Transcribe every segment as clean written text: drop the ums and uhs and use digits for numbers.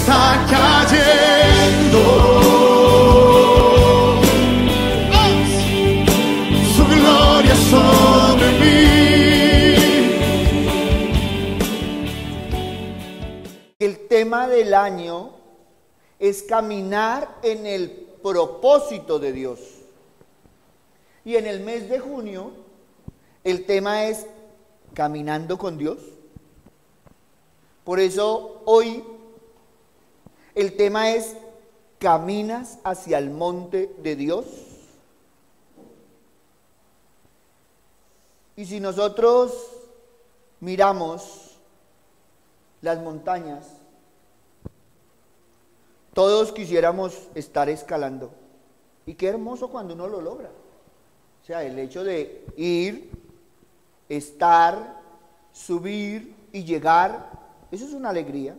está cayendo. Su gloria sobre mí. El tema del año es caminar en el propósito de Dios. Y en el mes de junio, el tema es caminando con Dios. Por eso hoy el tema es ¿caminas hacia el monte de Dios? Y si nosotros miramos las montañas, todos quisiéramos estar escalando. Y qué hermoso cuando uno lo logra. O sea, el hecho de ir, estar, subir y llegar, eso es una alegría.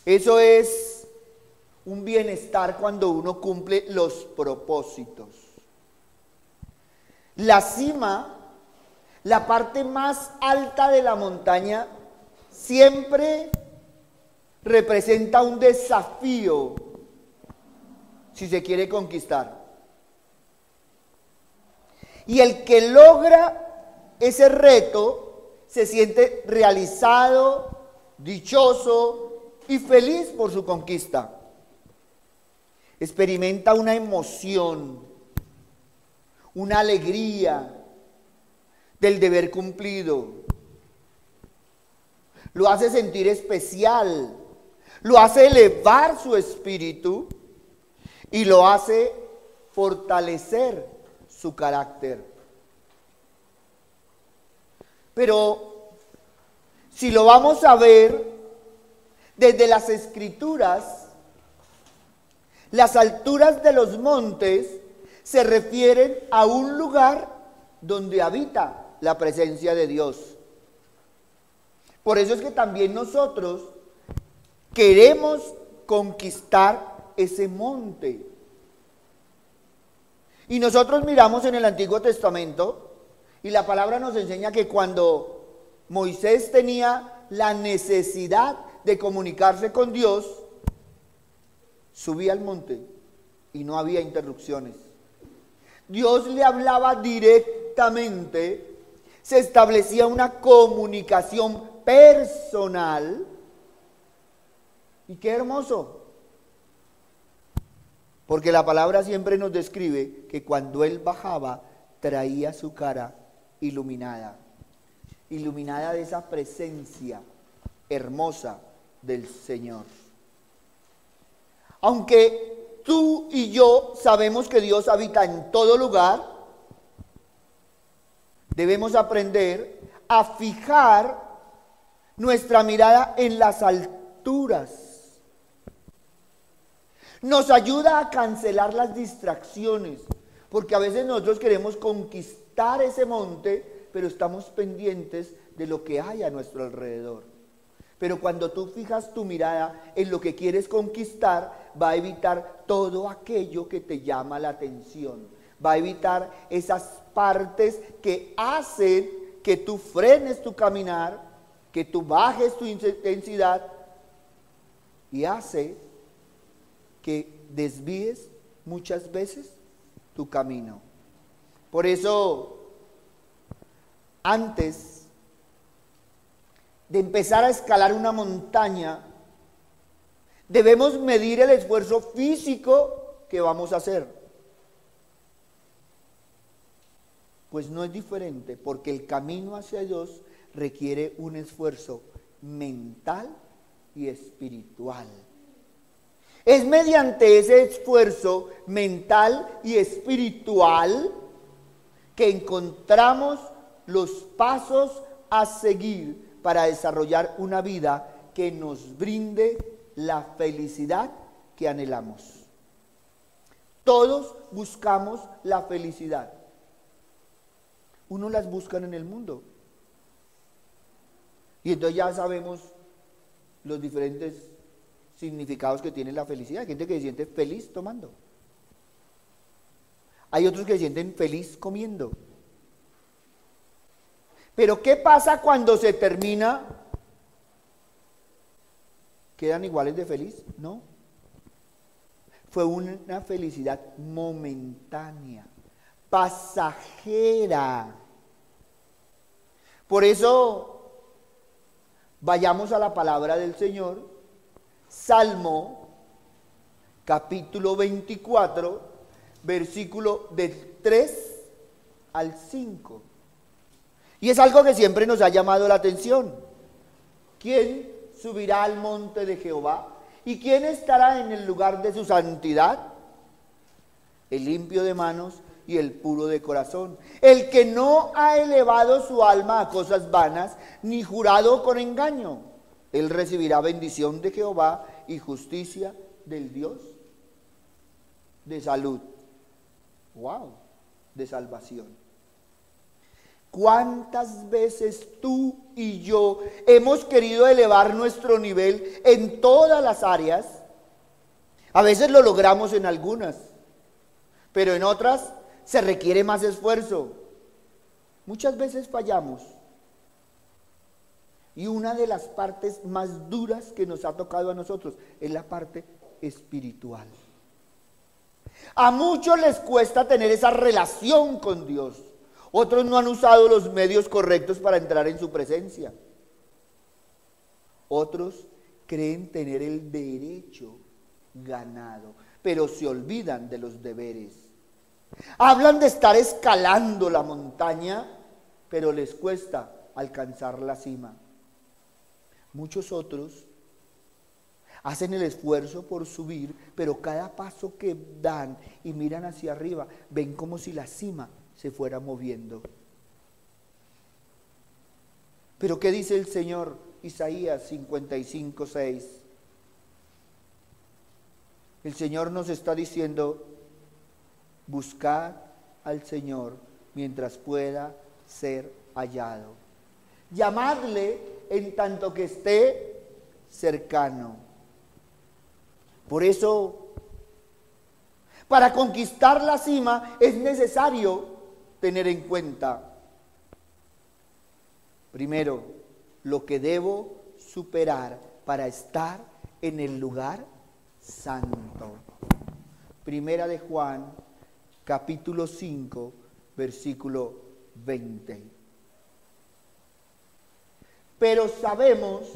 Eso es un bienestar cuando uno cumple los propósitos. La cima, la parte más alta de la montaña, siempre representa un desafío si se quiere conquistar. Y el que logra ese reto se siente realizado, dichoso y feliz por su conquista. Experimenta una emoción, una alegría del deber cumplido. Lo hace sentir especial, lo hace elevar su espíritu y lo hace fortalecer su carácter. Pero si lo vamos a ver desde las Escrituras, las alturas de los montes se refieren a un lugar donde habita la presencia de Dios. Por eso es que también nosotros queremos conquistar ese monte. Y nosotros miramos en el Antiguo Testamento y la palabra nos enseña que cuando Moisés tenía la necesidad de comunicarse con Dios, subía al monte y no había interrupciones. Dios le hablaba directamente, se establecía una comunicación personal. Y qué hermoso. Porque la palabra siempre nos describe que cuando él bajaba, traía su cara iluminada. Iluminada de esa presencia hermosa del Señor. Aunque tú y yo sabemos que Dios habita en todo lugar, debemos aprender a fijar nuestra mirada en las alturas. Nos ayuda a cancelar las distracciones, porque a veces nosotros queremos conquistar ese monte, pero estamos pendientes de lo que hay a nuestro alrededor. Pero cuando tú fijas tu mirada en lo que quieres conquistar, va a evitar todo aquello que te llama la atención. Va a evitar esas partes que hacen que tú frenes tu caminar, que tú bajes tu intensidad y hace que desvíes muchas veces tu camino. Por eso, antes de empezar a escalar una montaña, debemos medir el esfuerzo físico que vamos a hacer. Pues no es diferente, porque el camino hacia Dios requiere un esfuerzo mental y espiritual. Es mediante ese esfuerzo mental y espiritual que encontramos los pasos a seguir para desarrollar una vida que nos brinde la felicidad que anhelamos. Todos buscamos la felicidad. Unos las buscan en el mundo. Y entonces ya sabemos los diferentes significados que tiene la felicidad. Hay gente que se siente feliz tomando. Hay otros que se sienten feliz comiendo. Pero ¿qué pasa cuando se termina ¿Quedan iguales de feliz? No. Fue una felicidad momentánea, pasajera. Por eso, vayamos a la palabra del Señor, Salmo, capítulo 24, versículo del 3 al 5. Y es algo que siempre nos ha llamado la atención. ¿Quién subirá al monte de Jehová? ¿Y quién estará en el lugar de su santidad? El limpio de manos y el puro de corazón, el que no ha elevado su alma a cosas vanas, ni jurado con engaño. Él recibirá bendición de Jehová y justicia del Dios de salud. ¡Wow! De salvación. ¿Cuántas veces tú y yo hemos querido elevar nuestro nivel en todas las áreas? A veces lo logramos en algunas, pero en otras se requiere más esfuerzo. Muchas veces fallamos. Y una de las partes más duras que nos ha tocado a nosotros es la parte espiritual. A muchos les cuesta tener esa relación con Dios. Otros no han usado los medios correctos para entrar en su presencia. Otros creen tener el derecho ganado, pero se olvidan de los deberes. Hablan de estar escalando la montaña, pero les cuesta alcanzar la cima. Muchos otros hacen el esfuerzo por subir, pero cada paso que dan y miran hacia arriba, ven como si la cima se fuera moviendo. Pero ¿qué dice el Señor? Isaías 55:6. El Señor nos está diciendo: buscad al Señor mientras pueda ser hallado. Llamadle en tanto que esté cercano. Por eso, para conquistar la cima es necesario tener en cuenta, primero, lo que debo superar para estar en el lugar santo. Primera de Juan, capítulo 5, versículo 20. Pero sabemos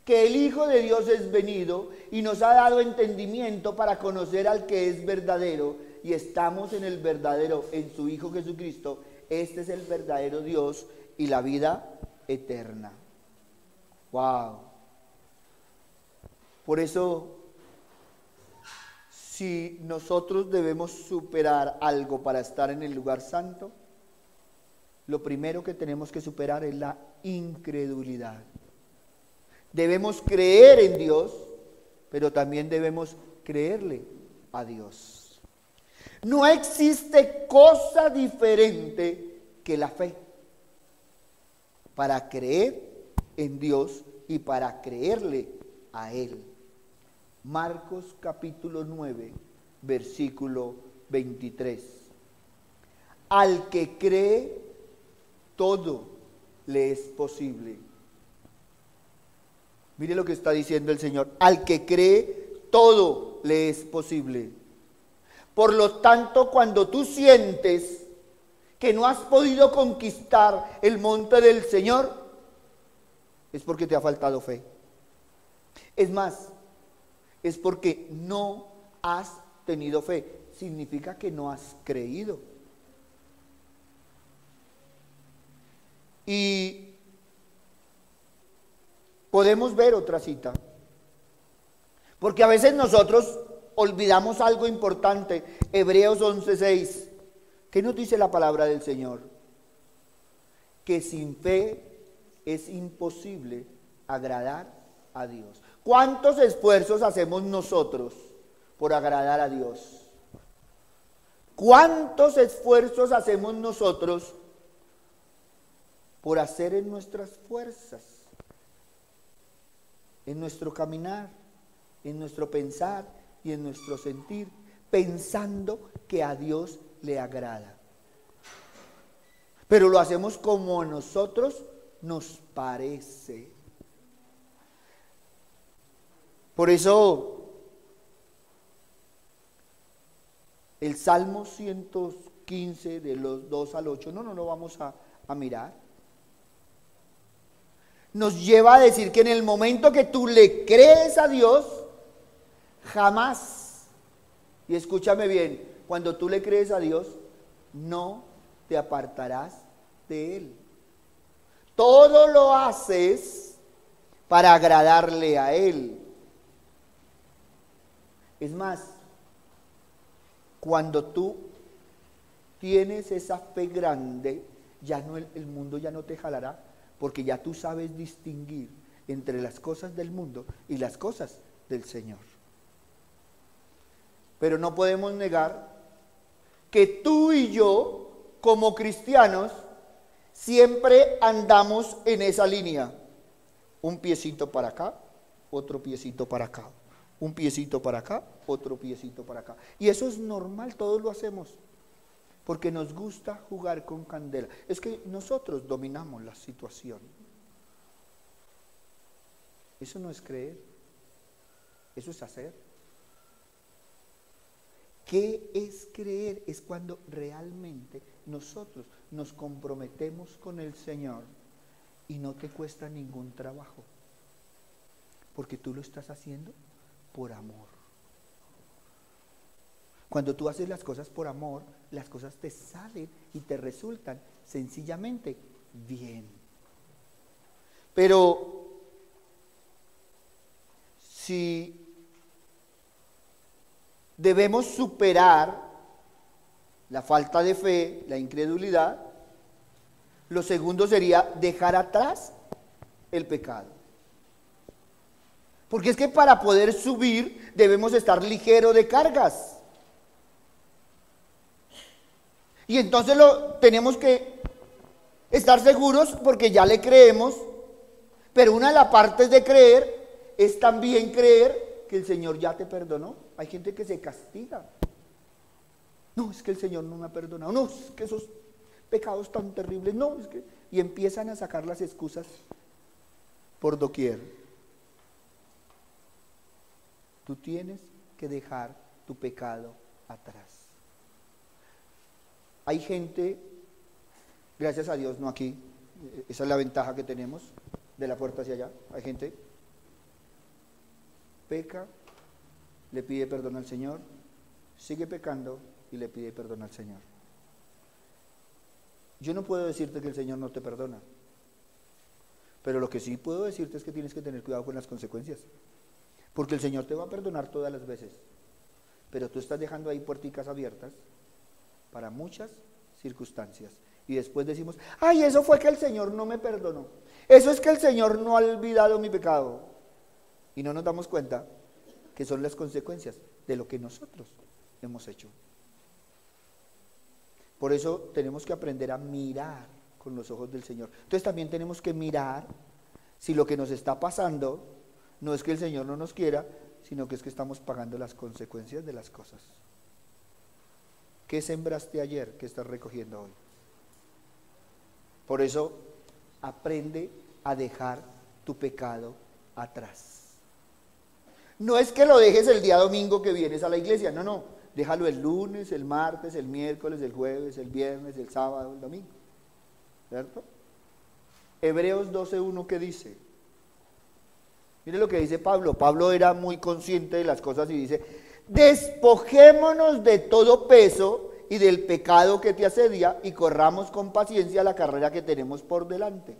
que el Hijo de Dios es venido y nos ha dado entendimiento para conocer al que es verdadero, y estamos en el verdadero, en su Hijo Jesucristo. Este es el verdadero Dios y la vida eterna. ¡Wow! Por eso, si nosotros debemos superar algo para estar en el lugar santo, lo primero que tenemos que superar es la incredulidad. Debemos creer en Dios, pero también debemos creerle a Dios. No existe cosa diferente que la fe para creer en Dios y para creerle a Él. Marcos capítulo 9, versículo 23. Al que cree, todo le es posible. Mire lo que está diciendo el Señor. Al que cree, todo le es posible. Por lo tanto, cuando tú sientes que no has podido conquistar el monte del Señor, es porque te ha faltado fe. Es más, es porque no has tenido fe. Significa que no has creído. Y podemos ver otra cita. Porque a veces nosotros olvidamos algo importante. Hebreos 11:6. ¿Qué nos dice la palabra del Señor? Que sin fe es imposible agradar a Dios. ¿Cuántos esfuerzos hacemos nosotros por agradar a Dios? ¿Cuántos esfuerzos hacemos nosotros por hacer en nuestras fuerzas, en nuestro caminar, en nuestro pensar y en nuestro sentir, pensando que a Dios le agrada? Pero lo hacemos como a nosotros nos parece. Por eso el Salmo 115 de los 2 al 8, no lo vamos a mirar. Nos lleva a decir que en el momento que tú le crees a Dios, jamás, y escúchame bien, cuando tú le crees a Dios, no te apartarás de Él. Todo lo haces para agradarle a Él. Es más, cuando tú tienes esa fe grande, ya no el mundo ya no te jalará, porque ya tú sabes distinguir entre las cosas del mundo y las cosas del Señor. Pero no podemos negar que tú y yo, como cristianos, siempre andamos en esa línea. Un piecito para acá, otro piecito para acá. Un piecito para acá, otro piecito para acá. Y eso es normal, todos lo hacemos. Porque nos gusta jugar con candela. Es que nosotros dominamos la situación. Eso no es creer, eso es hacer. ¿Qué es creer? Es cuando realmente nosotros nos comprometemos con el Señor y no te cuesta ningún trabajo. Porque tú lo estás haciendo por amor. Cuando tú haces las cosas por amor, las cosas te salen y te resultan sencillamente bien. Pero si debemos superar la falta de fe, la incredulidad, lo segundo sería dejar atrás el pecado. Porque es que para poder subir debemos estar ligero de cargas. Y entonces tenemos que estar seguros porque ya le creemos, pero una de las partes de creer es también creer que el Señor ya te perdonó. Hay gente que se castiga. No, es que el Señor no me ha perdonado. No, es que esos pecados tan terribles. No, es que... Y empiezan a sacar las excusas por doquier. Tú tienes que dejar tu pecado atrás. Hay gente, gracias a Dios, no aquí, esa es la ventaja que tenemos de la puerta hacia allá. Hay gente, peca, le pide perdón al Señor, sigue pecando y le pide perdón al Señor. Yo no puedo decirte que el Señor no te perdona, pero lo que sí puedo decirte es que tienes que tener cuidado con las consecuencias, porque el Señor te va a perdonar todas las veces, pero tú estás dejando ahí puerticas abiertas para muchas circunstancias. Y después decimos, ay, eso fue que el Señor no me perdonó. Eso es que el Señor no ha olvidado mi pecado. Y no nos damos cuenta que son las consecuencias de lo que nosotros hemos hecho. Por eso tenemos que aprender a mirar con los ojos del Señor. Entonces también tenemos que mirar si lo que nos está pasando no es que el Señor no nos quiera, sino que es que estamos pagando las consecuencias de las cosas. ¿Qué sembraste ayer que estás recogiendo hoy? Por eso, aprende a dejar tu pecado atrás. No es que lo dejes el día domingo que vienes a la iglesia, no. Déjalo el lunes, el martes, el miércoles, el jueves, el viernes, el sábado, el domingo. ¿Cierto? Hebreos 12:1, ¿qué dice? Mire lo que dice Pablo. Pablo era muy consciente de las cosas y dice: despojémonos de todo peso y del pecado que te asedia y corramos con paciencia la carrera que tenemos por delante.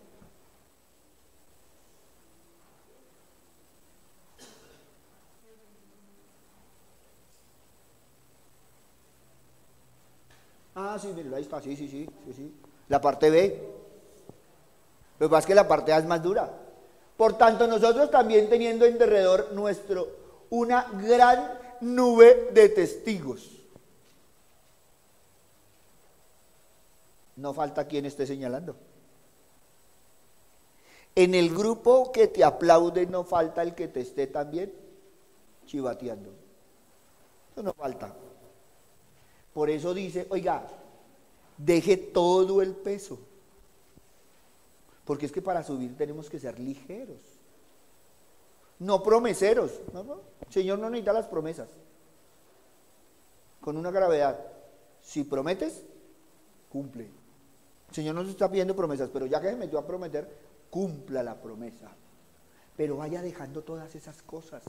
Ah, sí, mire, ahí está, sí. La parte B. Lo que pasa es que la parte A es más dura. Por tanto, nosotros también teniendo en derredor nuestro una gran nube de testigos. No falta quien esté señalando. En el grupo que te aplaude no falta el que te esté también chivateando. Eso no falta. Por eso dice, oiga, deje todo el peso. Porque es que para subir tenemos que ser ligeros. no promeseros. El Señor no necesita las promesas. Con una gravedad, si prometes, cumple. El Señor no nos está pidiendo promesas, pero ya que se metió a prometer, cumpla la promesa. Pero vaya dejando todas esas cosas,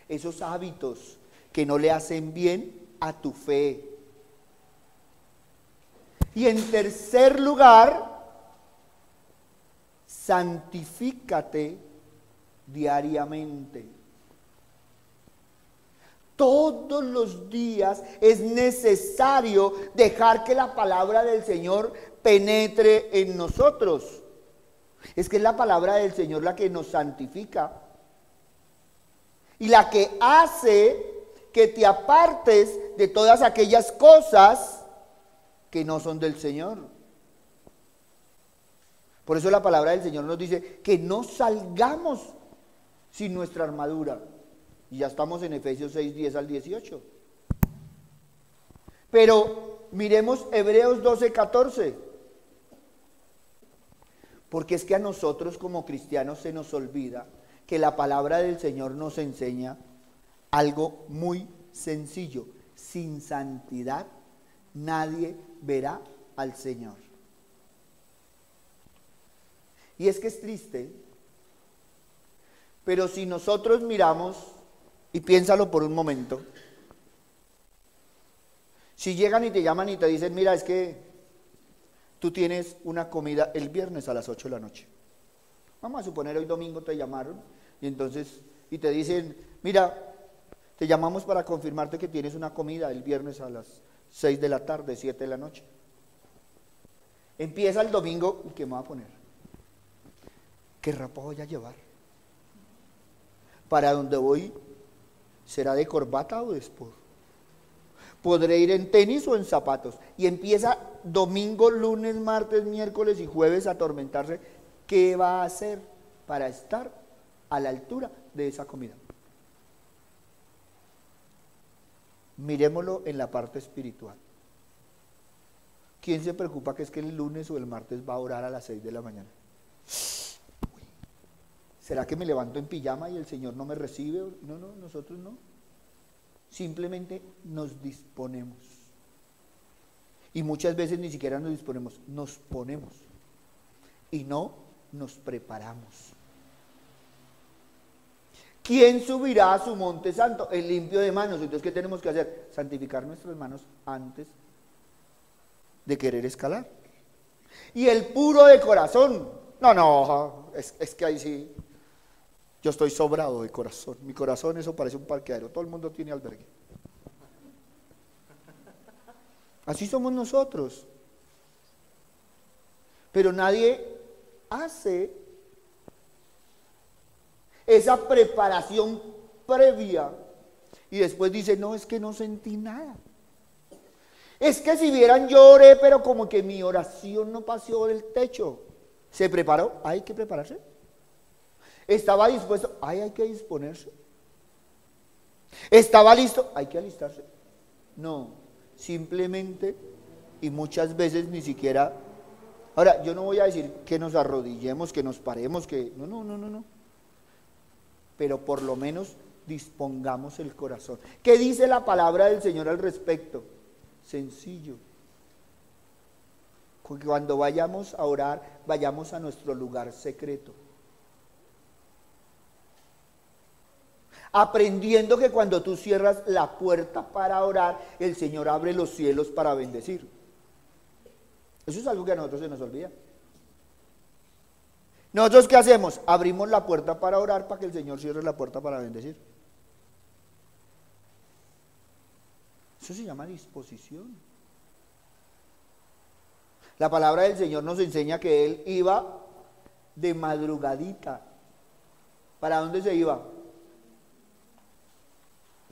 esos hábitos que no le hacen bien a tu fe. Y en tercer lugar, santifícate diariamente. Todos los días es necesario dejar que la palabra del Señor penetre en nosotros. Es que es la palabra del Señor la que nos santifica y la que hace que te apartes de todas aquellas cosas que no son del Señor. Por eso la palabra del Señor nos dice que no salgamos sin nuestra armadura. Y ya estamos en Efesios 6, 10 al 18. Pero miremos Hebreos 12, 14. Porque es que a nosotros como cristianos se nos olvida que la palabra del Señor nos enseña algo muy sencillo. Sin santidad nadie verá al Señor. Y es que es triste, pero si nosotros miramos, y piénsalo por un momento, si llegan y te llaman y te dicen, mira, es que tú tienes una comida el viernes a las 8 de la noche. Vamos a suponer hoy domingo te llamaron y entonces, y te dicen, mira, te llamamos para confirmarte que tienes una comida el viernes a las 6 de la tarde, 7 de la noche. Empieza el domingo, ¿y qué me va a poner? ¿Qué ropa voy a llevar? ¿Para dónde voy? ¿Será de corbata o de sport? ¿Podré ir en tenis o en zapatos? Y empieza domingo, lunes, martes, miércoles y jueves a atormentarse. ¿Qué va a hacer para estar a la altura de esa comida? Mirémoslo en la parte espiritual. ¿Quién se preocupa que es que el lunes o el martes va a orar a las 6 de la mañana? ¿Será que me levanto en pijama y el Señor no me recibe? No, nosotros no. Simplemente nos disponemos. Y muchas veces ni siquiera nos disponemos, nos ponemos. Y no nos preparamos. ¿Quién subirá a su monte santo? El limpio de manos. Entonces, ¿qué tenemos que hacer? Santificar nuestras manos antes de querer escalar. Y el puro de corazón. No, es que ahí sí. Yo estoy sobrado de corazón. Mi corazón, eso parece un parqueadero. Todo el mundo tiene albergue. Así somos nosotros. Pero nadie hace esa preparación previa y después dice, no, es que no sentí nada. Es que si vieran yo oré, pero como que mi oración no pasó del techo. ¿Se preparó? Hay que prepararse. ¿Estaba dispuesto? Hay que disponerse. ¿Estaba listo? Hay que alistarse. No, simplemente y muchas veces ni siquiera. Ahora, yo no voy a decir que nos arrodillemos, que nos paremos, que no. Pero por lo menos dispongamos el corazón. ¿Qué dice la palabra del Señor al respecto? Sencillo. Cuando vayamos a orar, vayamos a nuestro lugar secreto. Aprendiendo que cuando tú cierras la puerta para orar, el Señor abre los cielos para bendecir. Eso es algo que a nosotros se nos olvida. ¿Nosotros qué hacemos? Abrimos la puerta para orar para que el Señor cierre la puerta para bendecir. Eso se llama disposición. La palabra del Señor nos enseña que Él iba de madrugadita. ¿Para dónde se iba?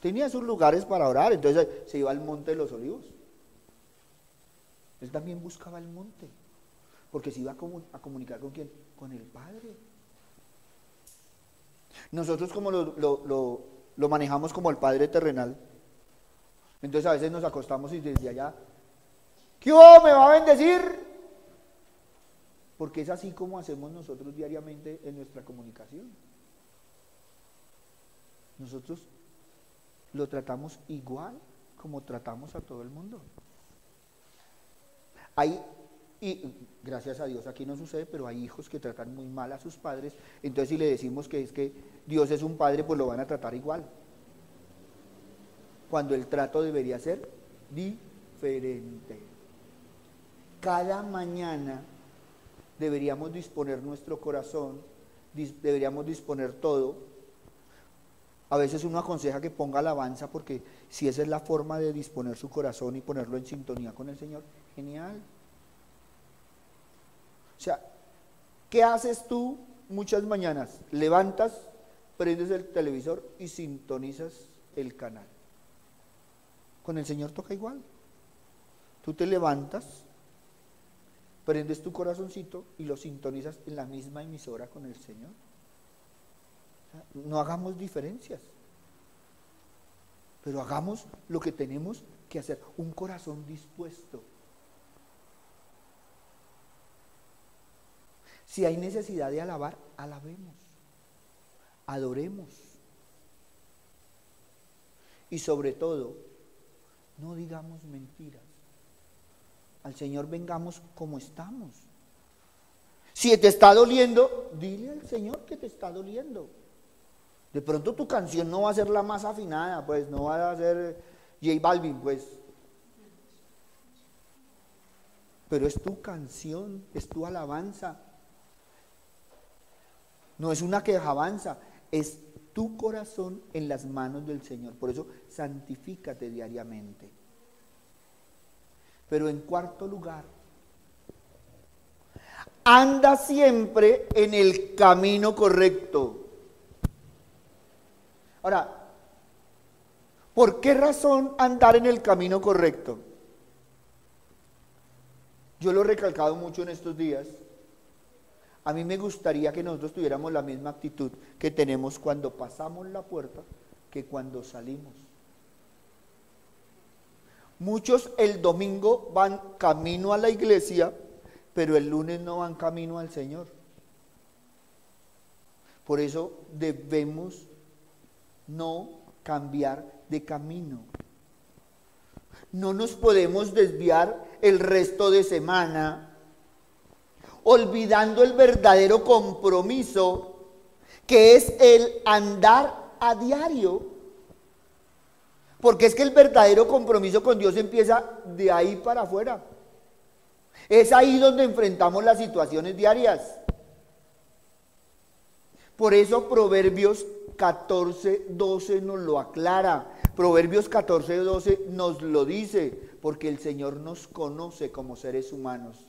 Tenía sus lugares para orar, entonces se iba al monte de los olivos. Él también buscaba el monte, porque se iba a comunicar con ¿quién? Con el Padre. Nosotros como lo manejamos como el Padre terrenal, entonces a veces nos acostamos y desde allá, ¿qué me va a bendecir? Porque es así como hacemos nosotros diariamente en nuestra comunicación. nosotros lo tratamos igual como tratamos a todo el mundo. Y gracias a Dios aquí no sucede, pero hay hijos que tratan muy mal a sus padres, entonces si le decimos que es que Dios es un padre, pues lo van a tratar igual. Cuando el trato debería ser diferente. Cada mañana deberíamos disponer nuestro corazón, deberíamos disponer todo. A veces uno aconseja que ponga alabanza, porque si esa es la forma de disponer su corazón y ponerlo en sintonía con el Señor, genial. O sea, ¿qué haces tú muchas mañanas? Levantas, prendes el televisor y sintonizas el canal. Con el Señor toca igual. Tú te levantas, prendes tu corazoncito y lo sintonizas en la misma emisora con el Señor. O sea, no hagamos diferencias, pero hagamos lo que tenemos que hacer. Un corazón dispuesto. Si hay necesidad de alabar, alabemos, adoremos. Y sobre todo, no digamos mentiras. Al Señor vengamos como estamos. Si te está doliendo, dile al Señor que te está doliendo. De pronto tu canción no va a ser la más afinada, pues no va a ser J Balvin, pues. Pero es tu canción, es tu alabanza. No es una quejabanza, es tu corazón en las manos del Señor. Por eso, santifícate diariamente. Pero en cuarto lugar, anda siempre en el camino correcto. Ahora, ¿por qué razón andar en el camino correcto? Yo lo he recalcado mucho en estos días. A mí me gustaría que nosotros tuviéramos la misma actitud que tenemos cuando pasamos la puerta que cuando salimos. Muchos el domingo van camino a la iglesia, pero el lunes no van camino al Señor. Por eso debemos no cambiar de camino. No nos podemos desviar el resto de semana olvidando el verdadero compromiso, que es el andar a diario. Porque es que el verdadero compromiso con Dios empieza de ahí para afuera. Es ahí donde enfrentamos las situaciones diarias. Por eso Proverbios 14:12 nos lo aclara. Proverbios 14:12 nos lo dice, porque el Señor nos conoce como seres humanos.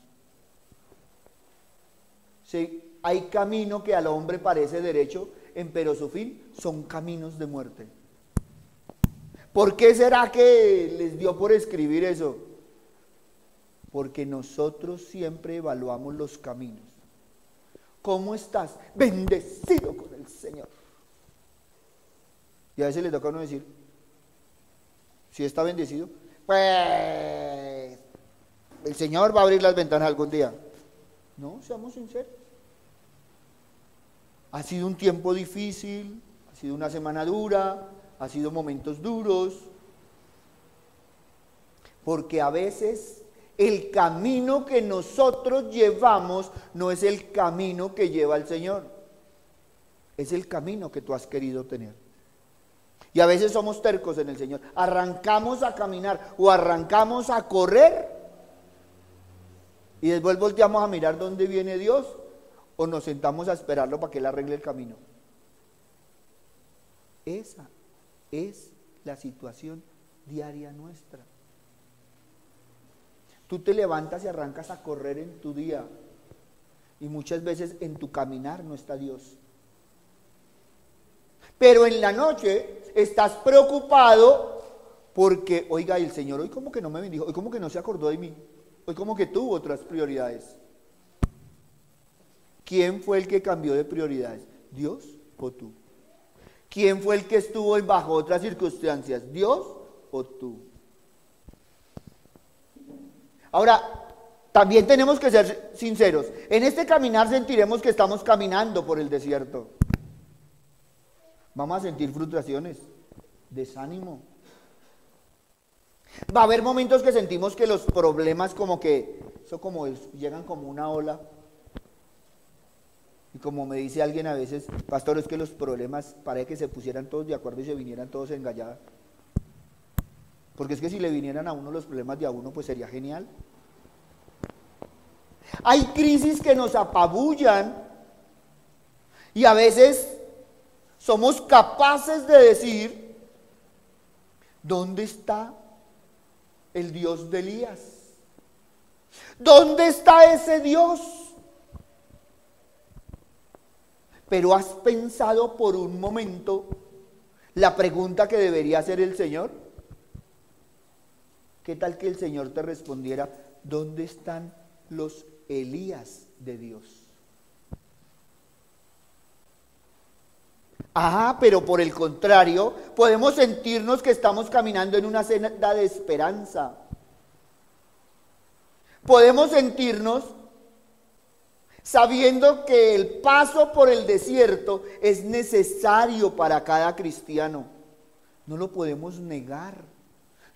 Sí, hay camino que al hombre parece derecho, pero su fin son caminos de muerte. ¿Por qué será que les dio por escribir eso? Porque nosotros siempre evaluamos los caminos. ¿Cómo estás? Bendecido con el Señor. Y a veces le toca a uno decir, si está bendecido, pues el Señor va a abrir las ventanas algún día. No, seamos sinceros. Ha sido un tiempo difícil, ha sido una semana dura, ha sido momentos duros, porque a veces el camino que nosotros llevamos no es el camino que lleva el Señor, es el camino que tú has querido tener. Y a veces somos tercos en el Señor, arrancamos a caminar o arrancamos a correr y después volteamos a mirar dónde viene Dios o nos sentamos a esperarlo para que Él arregle el camino. Esa es la situación diaria nuestra. Tú te levantas y arrancas a correr en tu día y muchas veces en tu caminar no está Dios. Pero en la noche estás preocupado porque, oiga, el Señor hoy como que no me bendijo, hoy como que no se acordó de mí, hoy como que tuvo otras prioridades. ¿Quién fue el que cambió de prioridades? ¿Dios o tú? ¿Quién fue el que estuvo bajo otras circunstancias? ¿Dios o tú? Ahora, también tenemos que ser sinceros. En este caminar sentiremos que estamos caminando por el desierto. Vamos a sentir frustraciones, desánimo. Va a haber momentos que sentimos que los problemas llegan como una ola. Y como me dice alguien a veces, pastor, es que los problemas parece que se pusieran todos de acuerdo y se vinieran todos engallados. Porque es que si le vinieran a uno los problemas de a uno, pues sería genial. Hay crisis que nos apabullan y a veces somos capaces de decir, ¿dónde está el Dios de Elías? ¿Dónde está ese Dios? Pero ¿has pensado por un momento la pregunta que debería hacer el Señor? ¿Qué tal que el Señor te respondiera, ¿dónde están los Elías de Dios? Pero por el contrario, podemos sentirnos que estamos caminando en una senda de esperanza. Podemos sentirnos sabiendo que el paso por el desierto es necesario para cada cristiano. No lo podemos negar.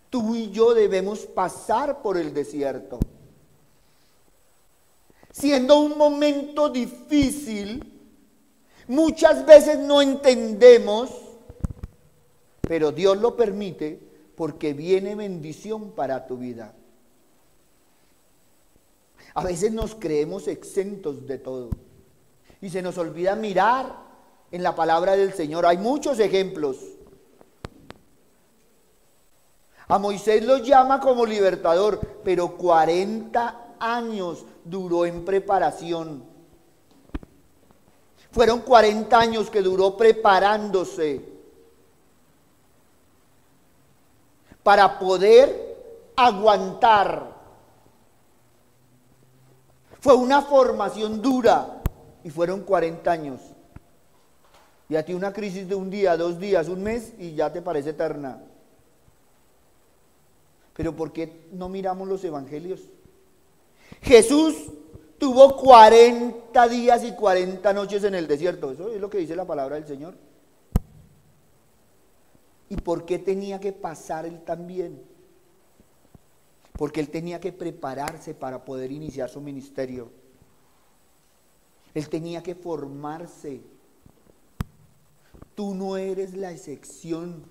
Tú y yo debemos pasar por el desierto. Siendo un momento difícil, muchas veces no entendemos, pero Dios lo permite porque viene bendición para tu vida. A veces nos creemos exentos de todo y se nos olvida mirar en la palabra del Señor. Hay muchos ejemplos. A Moisés lo llama como libertador, pero 40 años duró en preparación. Fueron 40 años que duró preparándose para poder aguantar. Fue una formación dura y fueron 40 años. Y a ti una crisis de un día, 2 días, un mes y ya te parece eterna. Pero ¿por qué no miramos los evangelios? Jesús tuvo 40 días y 40 noches en el desierto. Eso es lo que dice la palabra del Señor. ¿Y por qué tenía que pasar él también? Porque él tenía que prepararse para poder iniciar su ministerio. Él tenía que formarse. Tú no eres la excepción,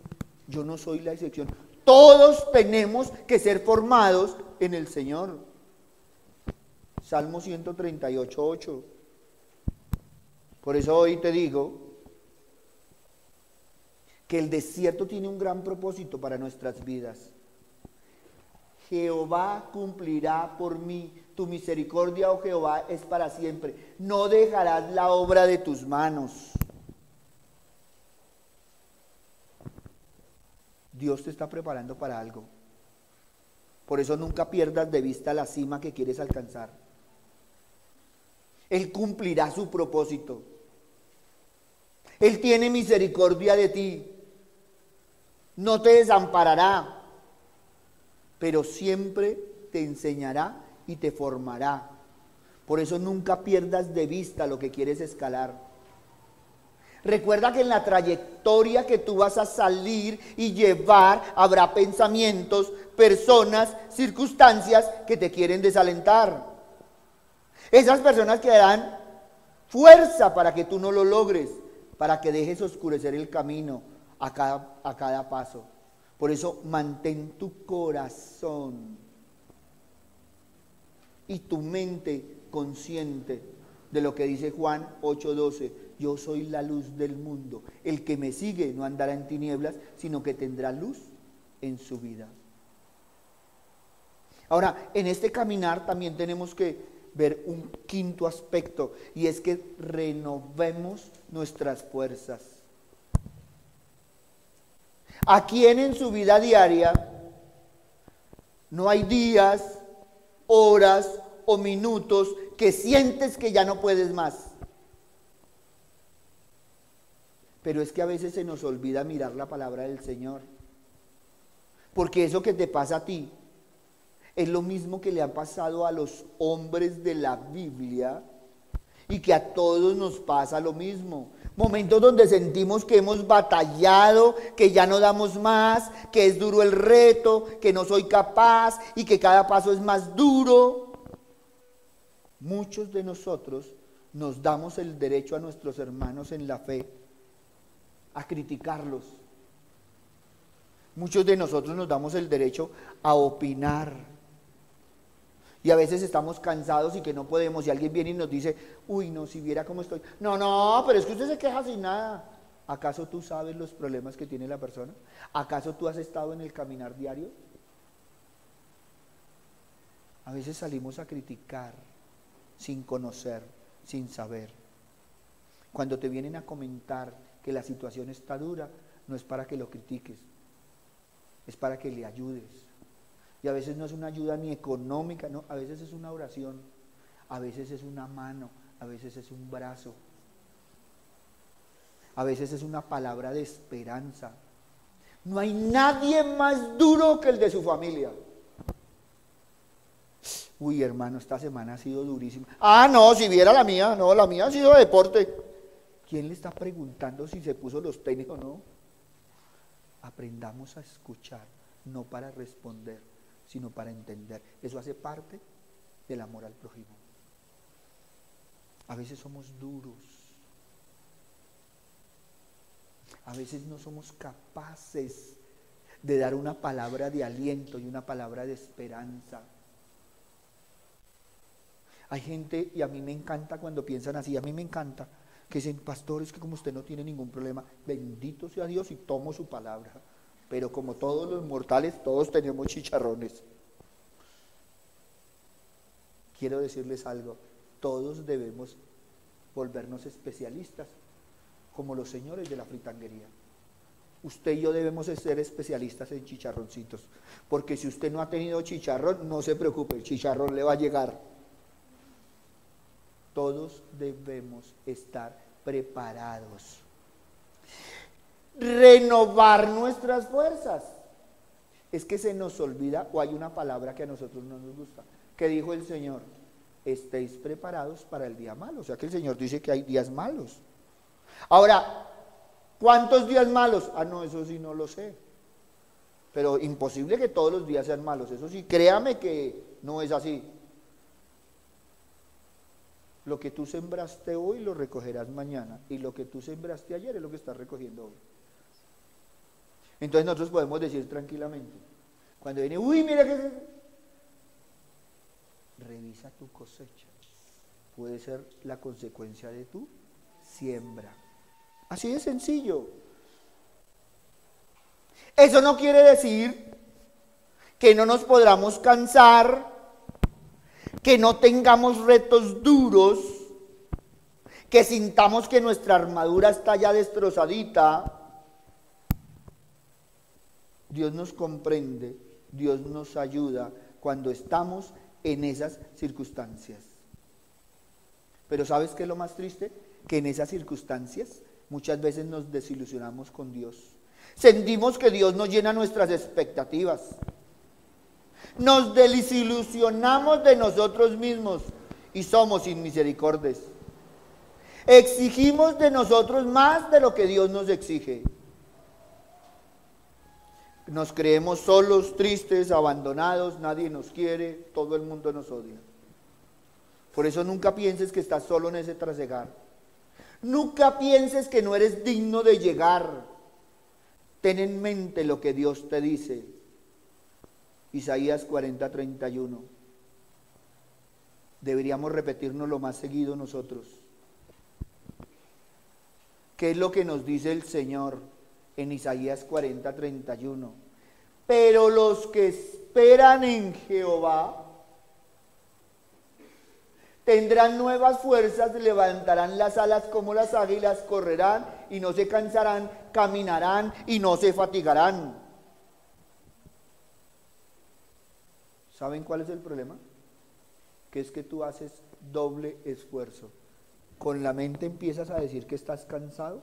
yo no soy la excepción. Todos tenemos que ser formados en el Señor. Salmo 138:8. Por eso hoy te digo que el desierto tiene un gran propósito para nuestras vidas. Jehová cumplirá por mí, tu misericordia, oh Jehová, es para siempre. No dejarás la obra de tus manos. Dios te está preparando para algo. Por eso nunca pierdas de vista la cima que quieres alcanzar. Él cumplirá su propósito. Él tiene misericordia de ti. No te desamparará, pero siempre te enseñará y te formará. Por eso nunca pierdas de vista lo que quieres escalar. Recuerda que en la trayectoria que tú vas a salir y llevar, habrá pensamientos, personas, circunstancias que te quieren desalentar. Esas personas que darán fuerza para que tú no lo logres, para que dejes oscurecer el camino a cada paso. Por eso mantén tu corazón y tu mente consciente de lo que dice Juan 8:12. Yo soy la luz del mundo. El que me sigue no andará en tinieblas, sino que tendrá luz en su vida. Ahora, en este caminar también tenemos que ver un quinto aspecto, y es que renovemos nuestras fuerzas. ¿A quién en su vida diaria no hay días, horas o minutos que sientes que ya no puedes más? Pero es que a veces se nos olvida mirar la palabra del Señor. Porque eso que te pasa a ti es lo mismo que le ha pasado a los hombres de la Biblia y que a todos nos pasa lo mismo. Momentos donde sentimos que hemos batallado, que ya no damos más, que es duro el reto, que no soy capaz y que cada paso es más duro. Muchos de nosotros nos damos el derecho a nuestros hermanos en la fe a criticarlos. Muchos de nosotros nos damos el derecho a opinar. Y a veces estamos cansados y que no podemos, y alguien viene y nos dice, uy, no, si viera cómo estoy. No, pero es que usted se queja sin nada. ¿Acaso tú sabes los problemas que tiene la persona? ¿Acaso tú has estado en el caminar diario? A veces salimos a criticar sin conocer, sin saber. Cuando te vienen a comentar que la situación está dura, no es para que lo critiques, es para que le ayudes. Y a veces no es una ayuda ni económica, no, a veces es una oración, a veces es una mano, a veces es un brazo, a veces es una palabra de esperanza. No hay nadie más duro que el de su familia. Uy, hermano, esta semana ha sido durísima. Ah, no, si viera la mía, no, la mía ha sido de deporte. ¿Quién le está preguntando si se puso los tenis o no? Aprendamos a escuchar, no para responder, sino para entender. Eso hace parte del amor al prójimo. A veces somos duros. A veces no somos capaces de dar una palabra de aliento y una palabra de esperanza. Hay gente, y a mí me encanta cuando piensan así, a mí me encanta, que dicen, pastor, es que como usted no tiene ningún problema, bendito sea Dios y tomo su palabra. Pero como todos los mortales, todos tenemos chicharrones. Quiero decirles algo, todos debemos volvernos especialistas, como los señores de la fritanguería. Usted y yo debemos ser especialistas en chicharroncitos, porque si usted no ha tenido chicharrón, no se preocupe, el chicharrón le va a llegar. Todos debemos estar preparados. Renovar nuestras fuerzas. Es que se nos olvida, o hay una palabra que a nosotros no nos gusta, que dijo el Señor, estéis preparados para el día malo. O sea que el Señor dice que hay días malos. Ahora, ¿cuántos días malos? Ah, no, eso sí no lo sé. Pero imposible que todos los días sean malos. Eso sí, créame que no es así. Lo que tú sembraste hoy lo recogerás mañana. Y lo que tú sembraste ayer es lo que estás recogiendo hoy. Entonces nosotros podemos decir tranquilamente, cuando viene, uy, mira que... Revisa tu cosecha. Puede ser la consecuencia de tu siembra. Así de sencillo. Eso no quiere decir que no nos podamos cansar, que no tengamos retos duros, que sintamos que nuestra armadura está ya destrozadita. Dios nos comprende, Dios nos ayuda cuando estamos en esas circunstancias. Pero ¿sabes qué es lo más triste? Que en esas circunstancias muchas veces nos desilusionamos con Dios. Sentimos que Dios no llena nuestras expectativas. Nos desilusionamos de nosotros mismos y somos inmisericordias. Exigimos de nosotros más de lo que Dios nos exige. Nos creemos solos, tristes, abandonados, nadie nos quiere, todo el mundo nos odia. Por eso nunca pienses que estás solo en ese trasegar. Nunca pienses que no eres digno de llegar. Ten en mente lo que Dios te dice. Isaías 40:31. Deberíamos repetirnos lo más seguido nosotros. ¿Qué es lo que nos dice el Señor en Isaías 40:31? Pero los que esperan en Jehová tendrán nuevas fuerzas, levantarán las alas como las águilas, correrán y no se cansarán, caminarán y no se fatigarán. ¿Saben cuál es el problema? Que es que tú haces doble esfuerzo. Con la mente empiezas a decir que estás cansado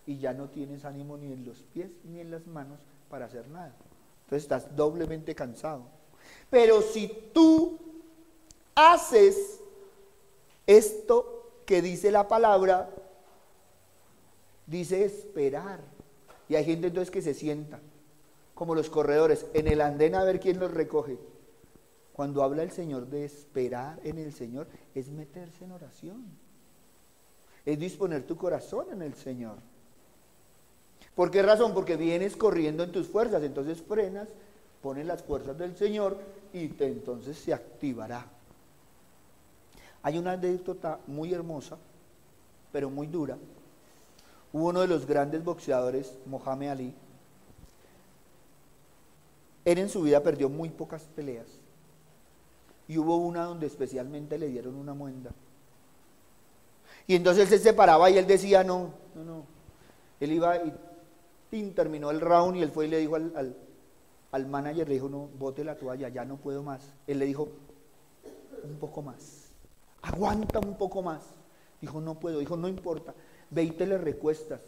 y ya no tienes ánimo ni en los pies ni en las manos para hacer nada. Entonces estás doblemente cansado. Pero si tú haces esto que dice la palabra, dice esperar. Y hay gente entonces que se sienta, como los corredores, en el andén a ver quién los recoge. Cuando habla el Señor de esperar en el Señor, es meterse en oración. Es disponer tu corazón en el Señor. ¿Por qué razón? Porque vienes corriendo en tus fuerzas, entonces frenas, pones las fuerzas del Señor y entonces se activará. Hay una anécdota muy hermosa, pero muy dura. Hubo uno de los grandes boxeadores, Mohamed Ali. Él en su vida perdió muy pocas peleas. Y hubo una donde especialmente le dieron una muenda. Y entonces él se paraba y él decía, no. Él iba y terminó el round y él fue y le dijo al manager, le dijo, no, bote la toalla, ya no puedo más. Él le dijo, un poco más, aguanta un poco más. Dijo, no puedo. Dijo, no importa, ve y te le recuestas.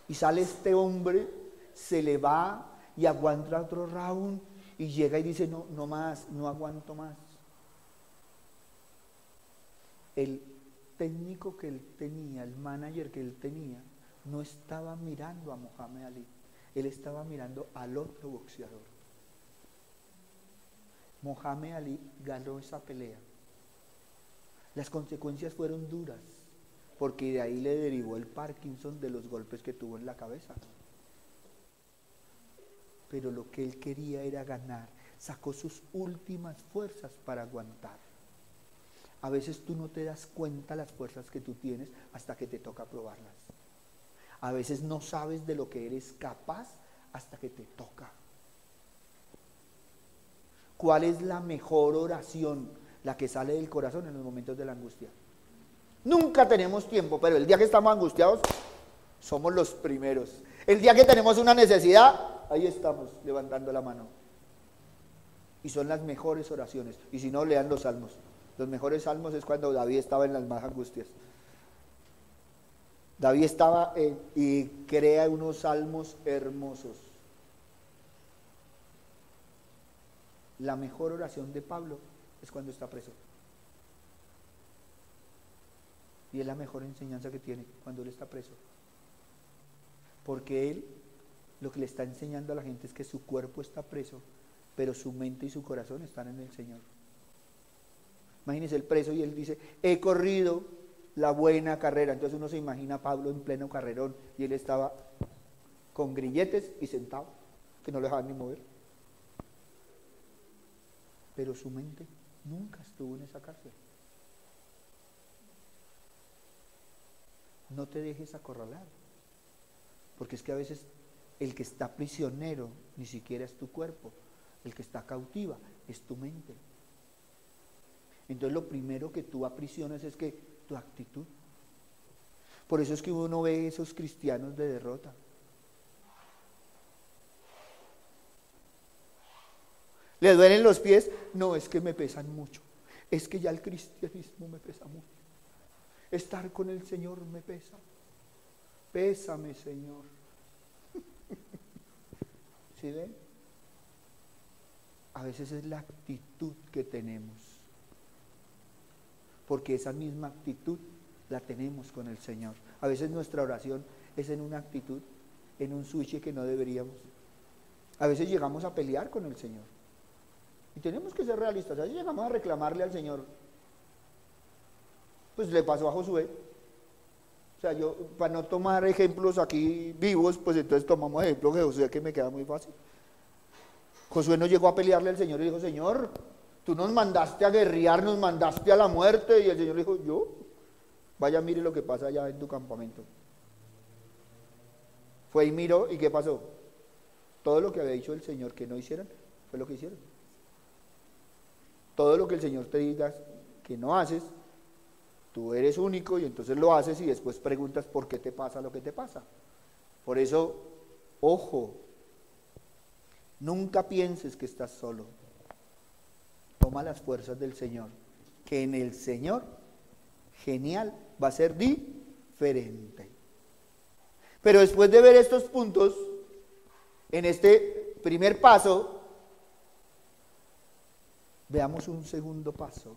Y sale este hombre, se le va y aguanta otro round y llega y dice, no más, no aguanto más. El técnico que él tenía, el manager que él tenía, no estaba mirando a Mohamed Ali, él estaba mirando al otro boxeador. Mohamed Ali ganó esa pelea. Las consecuencias fueron duras, porque de ahí le derivó el Parkinson de los golpes que tuvo en la cabeza. Pero lo que él quería era ganar, sacó sus últimas fuerzas para aguantar. A veces tú no te das cuenta las fuerzas que tú tienes hasta que te toca probarlas. A veces no sabes de lo que eres capaz hasta que te toca. ¿Cuál es la mejor oración? La que sale del corazón en los momentos de la angustia. Nunca tenemos tiempo, pero el día que estamos angustiados, somos los primeros. El día que tenemos una necesidad, ahí estamos levantando la mano. Y son las mejores oraciones. Y si no, lean los salmos. Los mejores salmos es cuando David estaba en las más angustias. David estaba y crea unos salmos hermosos. La mejor oración de Pablo es cuando está preso. Y es la mejor enseñanza que tiene cuando él está preso. Porque él lo que le está enseñando a la gente es que su cuerpo está preso, pero su mente y su corazón están en el Señor. Imagínense el preso y él dice, he corrido la buena carrera. Entonces uno se imagina a Pablo en pleno carrerón y él estaba con grilletes y sentado, que no lo dejaban ni mover. Pero su mente nunca estuvo en esa cárcel. No te dejes acorralar, porque es que a veces el que está prisionero ni siquiera es tu cuerpo, el que está cautiva es tu mente. Entonces lo primero que tú aprisionas es que tu actitud. Por eso es que uno ve esos cristianos de derrota. ¿Le duelen los pies? No, es que me pesan mucho. Es que ya el cristianismo me pesa mucho. Estar con el Señor me pesa. Pésame, Señor. ¿Sí ven? A veces es la actitud que tenemos. Porque esa misma actitud la tenemos con el Señor. A veces nuestra oración es en una actitud, en un switch que no deberíamos. A veces llegamos a pelear con el Señor. Y tenemos que ser realistas. A veces llegamos a reclamarle al Señor. Pues le pasó a Josué. O sea, yo, para no tomar ejemplos aquí vivos, pues entonces tomamos ejemplos de Josué, que me queda muy fácil. Josué no llegó a pelearle al Señor y dijo, Señor, tú nos mandaste a guerrear, nos mandaste a la muerte. Y el Señor dijo, yo, vaya, mire lo que pasa allá en tu campamento. Fue y miró, ¿y qué pasó? Todo lo que había dicho el Señor que no hicieran, fue lo que hicieron. Todo lo que el Señor te diga que no haces, tú eres único y entonces lo haces y después preguntas por qué te pasa lo que te pasa. Por eso, ojo, nunca pienses que estás solo. Toma las fuerzas del Señor, que en el Señor, genial, va a ser diferente. Pero después de ver estos puntos, en este primer paso, veamos un segundo paso.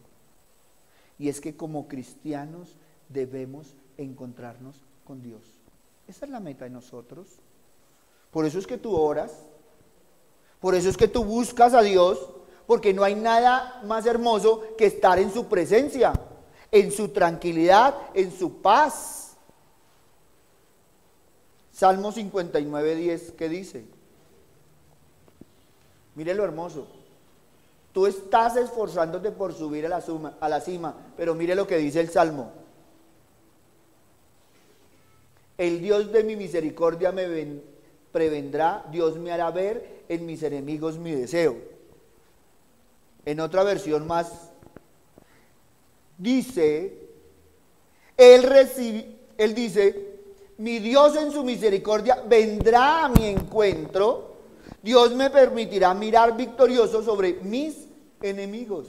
Y es que como cristianos debemos encontrarnos con Dios. Esa es la meta de nosotros. Por eso es que tú oras, por eso es que tú buscas a Dios, porque no hay nada más hermoso que estar en su presencia, en su tranquilidad, en su paz. Salmo 59:10, ¿qué dice? Mire lo hermoso. Tú estás esforzándote por subir a la cima, pero mire lo que dice el Salmo. El Dios de mi misericordia me prevendrá, Dios me hará ver en mis enemigos mi deseo. En otra versión más, dice, él dice, mi Dios en su misericordia vendrá a mi encuentro, Dios me permitirá mirar victorioso sobre mis enemigos.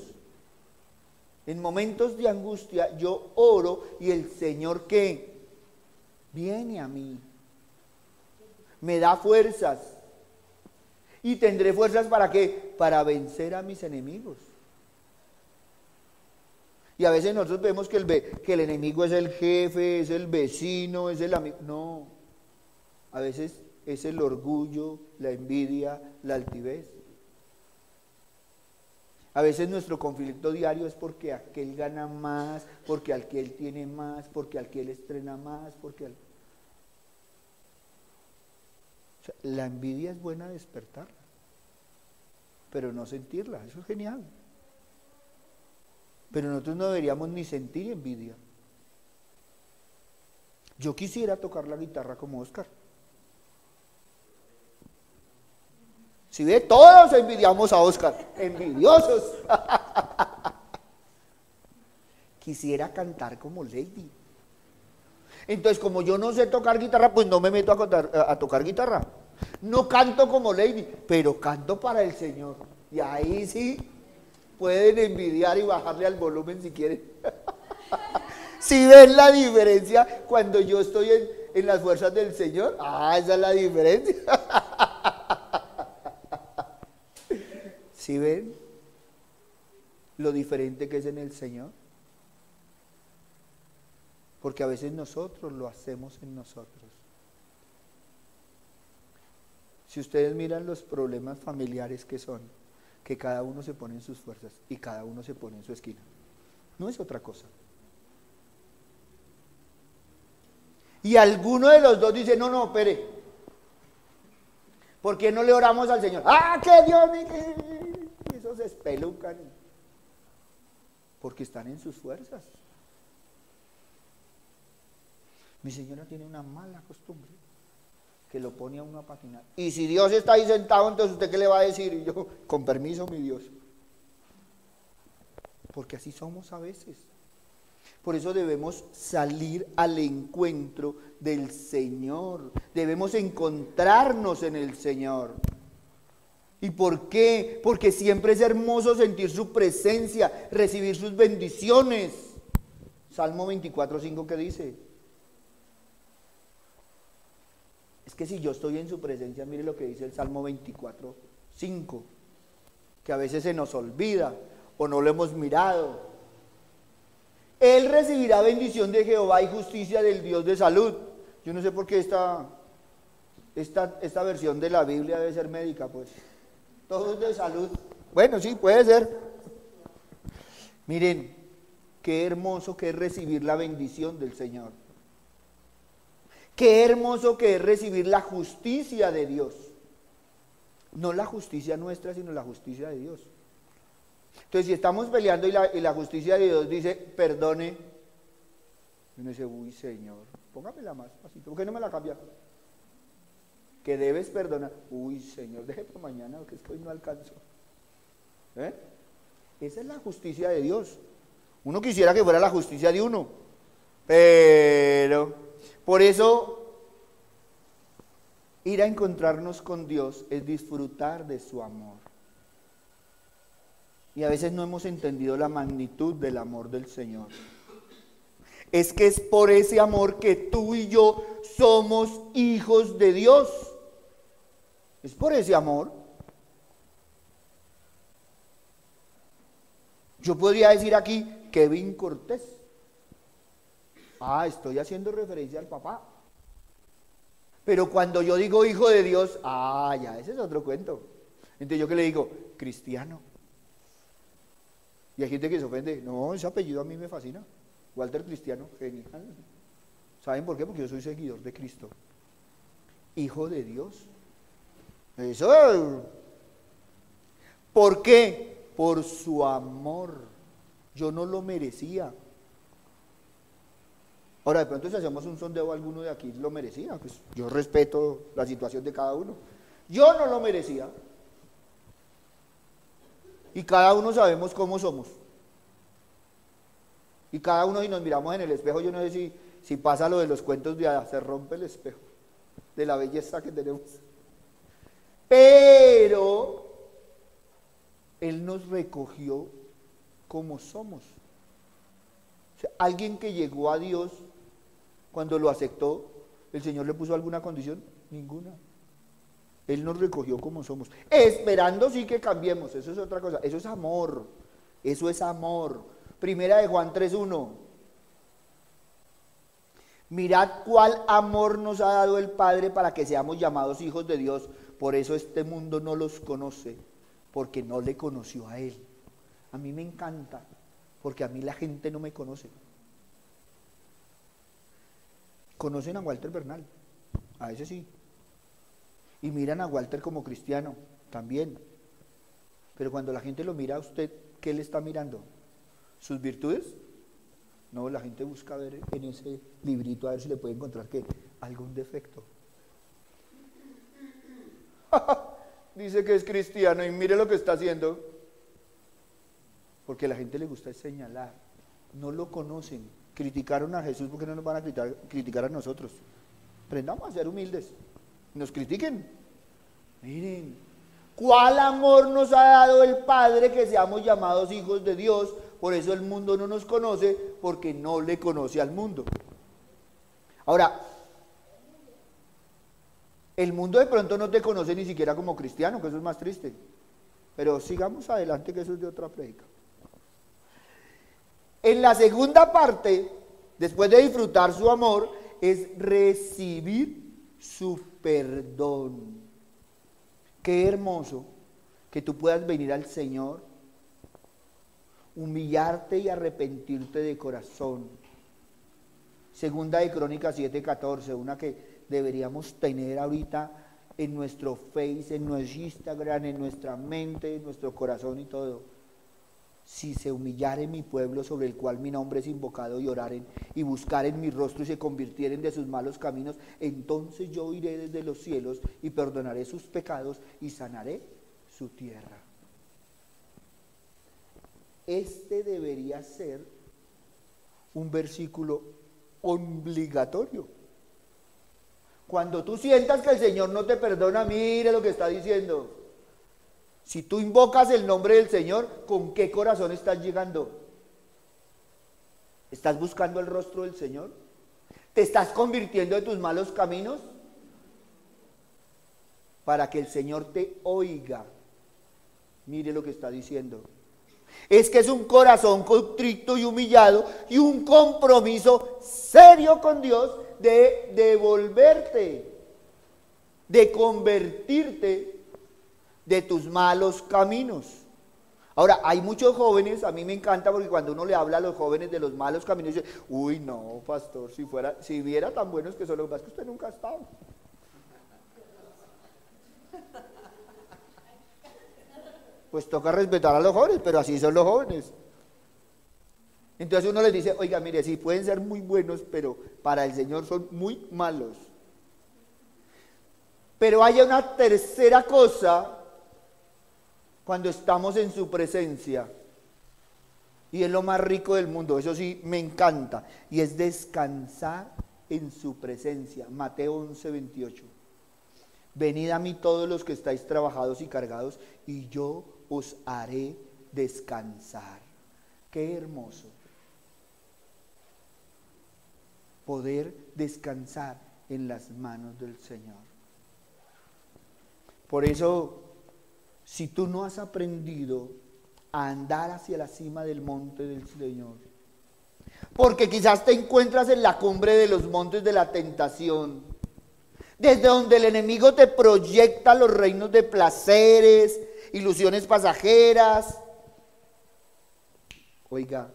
En momentos de angustia yo oro y el Señor, ¿qué? Viene a mí, me da fuerzas. ¿Y tendré fuerzas para qué? Para vencer a mis enemigos. Y a veces nosotros vemos que el enemigo es el jefe, es el vecino, es el amigo. No, a veces es el orgullo, la envidia, la altivez. A veces nuestro conflicto diario es porque aquel gana más, porque aquel tiene más, porque aquel estrena más, porque o sea, la envidia es buena despertarla, pero no sentirla, eso es genial. Pero nosotros no deberíamos ni sentir envidia. Yo quisiera tocar la guitarra como Oscar. Si ve, todos envidiamos a Oscar, envidiosos. Quisiera cantar como Lady. Entonces, como yo no sé tocar guitarra, pues no me meto a tocar guitarra. No canto como Lady, pero canto para el Señor. Y ahí sí pueden envidiar y bajarle al volumen si quieren. Si ven la diferencia cuando yo estoy en las fuerzas del Señor, esa es la diferencia. ¿Sí ven lo diferente que es en el Señor? Porque a veces nosotros lo hacemos en nosotros. Si ustedes miran los problemas familiares que son, que cada uno se pone en sus fuerzas y cada uno se pone en su esquina. No es otra cosa. Y alguno de los dos dice, no, espere. ¿Por qué no le oramos al Señor? ¡Ah, que Dios me... Y esos se espelucan. Porque están en sus fuerzas. Mi señora tiene una mala costumbre que lo pone a uno a patinar. Y si Dios está ahí sentado, entonces ¿usted qué le va a decir? Y yo, con permiso, mi Dios. Porque así somos a veces. Por eso debemos salir al encuentro del Señor. Debemos encontrarnos en el Señor. ¿Y por qué? Porque siempre es hermoso sentir su presencia, recibir sus bendiciones. Salmo 24:5, ¿qué dice? Es que si yo estoy en su presencia, mire lo que dice el Salmo 24:5, que a veces se nos olvida o no lo hemos mirado. Él recibirá bendición de Jehová y justicia del Dios de salud. Yo no sé por qué esta versión de la Biblia debe ser médica, pues. Todo es de salud. Bueno, sí, puede ser. Miren, qué hermoso que es recibir la bendición del Señor. Qué hermoso que es recibir la justicia de Dios. No la justicia nuestra, sino la justicia de Dios. Entonces, si estamos peleando y la justicia de Dios dice, perdone, uno dice, uy, Señor, póngamela más pasito, ¿por qué no me la cambia? Que debes perdonar, uy, Señor, deje para mañana, porque es que hoy no alcanzo. Esa es la justicia de Dios. Uno quisiera que fuera la justicia de uno, pero por eso ir a encontrarnos con Dios es disfrutar de su amor. Y a veces no hemos entendido la magnitud del amor del Señor. Es que es por ese amor que tú y yo somos hijos de Dios. Es por ese amor. Yo podría decir aquí, Kevin Cortés. Estoy haciendo referencia al papá. Pero cuando yo digo hijo de Dios, ya, ese es otro cuento. Entonces yo qué le digo, cristiano. Y hay gente que se ofende, no, ese apellido a mí me fascina. Walter Cristiano, genial. ¿Saben por qué? Porque yo soy seguidor de Cristo. Hijo de Dios. Eso. ¿Por qué? Por su amor. Yo no lo merecía. Ahora, de pronto si hacemos un sondeo, alguno de aquí lo merecía. Pues yo respeto la situación de cada uno. Yo no lo merecía. Y cada uno sabemos cómo somos. Y cada uno, si nos miramos en el espejo, yo no sé si pasa lo de los cuentos de hadas, se rompe el espejo de la belleza que tenemos. Pero Él nos recogió como somos. O sea, alguien que llegó a Dios, cuando lo aceptó, ¿el Señor le puso alguna condición? Ninguna. Él nos recogió como somos, esperando sí que cambiemos. Eso es otra cosa, eso es amor. Eso es amor. Primera de Juan 3:1. Mirad cuál amor nos ha dado el Padre para que seamos llamados hijos de Dios. Por eso este mundo no los conoce, porque no le conoció a Él. A mí me encanta, porque a mí la gente no me conoce. Conocen a Walter Bernal, a ese sí. Y miran a Walter como cristiano, también. Pero cuando la gente lo mira a usted, ¿qué le está mirando? ¿Sus virtudes? No, la gente busca ver en ese librito a ver si le puede encontrar ¿qué? Algún defecto. Dice que es cristiano y mire lo que está haciendo. Porque a la gente le gusta señalar. No lo conocen. Criticaron a Jesús, porque no nos van a criticar a nosotros. Aprendamos a ser humildes. Nos critiquen. Miren, ¿cuál amor nos ha dado el Padre que seamos llamados hijos de Dios? Por eso el mundo no nos conoce, porque no le conoce al mundo. Ahora, el mundo de pronto no te conoce ni siquiera como cristiano, que eso es más triste. Pero sigamos adelante, que eso es de otra prédica. En la segunda parte, después de disfrutar su amor, es recibir su perdón. Qué hermoso que tú puedas venir al Señor, humillarte y arrepentirte de corazón. Segunda de Crónicas 7:14, una que deberíamos tener ahorita en nuestro Face, en nuestro Instagram, en nuestra mente, en nuestro corazón y todo. Si se humillare mi pueblo sobre el cual mi nombre es invocado y oraren y buscaren mi rostro y se convirtieren de sus malos caminos, entonces yo iré desde los cielos y perdonaré sus pecados y sanaré su tierra. Este debería ser un versículo obligatorio. Cuando tú sientas que el Señor no te perdona, mire lo que está diciendo. Si tú invocas el nombre del Señor, ¿con qué corazón estás llegando? ¿Estás buscando el rostro del Señor? ¿Te estás convirtiendo de tus malos caminos? Para que el Señor te oiga. Mire lo que está diciendo. Es que es un corazón contrito y humillado y un compromiso serio con Dios de devolverte, de convertirte de tus malos caminos. Ahora, hay muchos jóvenes, a mí me encanta porque cuando uno le habla a los jóvenes de los malos caminos, dice, uy, no, pastor, si viera tan buenos que son, lo que pasa es que usted nunca ha estado. Pues toca respetar a los jóvenes, pero así son los jóvenes. Entonces uno les dice, oiga, mire, sí pueden ser muy buenos, pero para el Señor son muy malos. Pero hay una tercera cosa cuando estamos en su presencia, y es lo más rico del mundo, eso sí me encanta, y es descansar en su presencia. Mateo 11:28. Venid a mí todos los que estáis trabajados y cargados, y yo os haré descansar. Qué hermoso poder descansar en las manos del Señor. Por eso, si tú no has aprendido a andar hacia la cima del monte del Señor, Porque quizás te encuentras en la cumbre de los montes de la tentación, desde donde el enemigo te proyecta los reinos de placeres, ilusiones pasajeras. Oiga,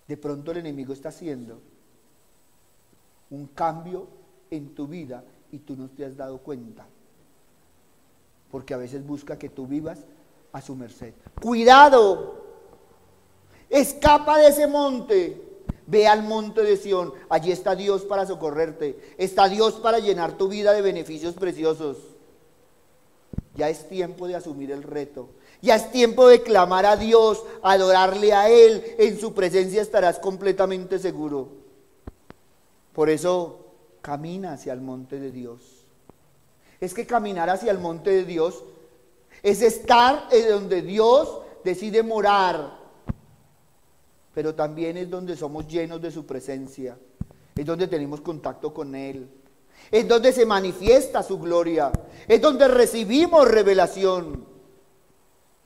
de pronto el enemigo está haciendo un cambio en tu vida y tú no te has dado cuenta, porque a veces busca que tú vivas a su merced. ¡Cuidado! Escapa de ese monte. Ve al monte de Sión. Allí está Dios para socorrerte. Está Dios para llenar tu vida de beneficios preciosos. Ya es tiempo de asumir el reto. Ya es tiempo de clamar a Dios, adorarle a Él. En su presencia estarás completamente seguro. Por eso, camina hacia el monte de Dios. Es que caminar hacia el monte de Dios es estar en donde Dios decide morar. Pero también es donde somos llenos de su presencia. Es donde tenemos contacto con Él. Es donde se manifiesta su gloria. Es donde recibimos revelación.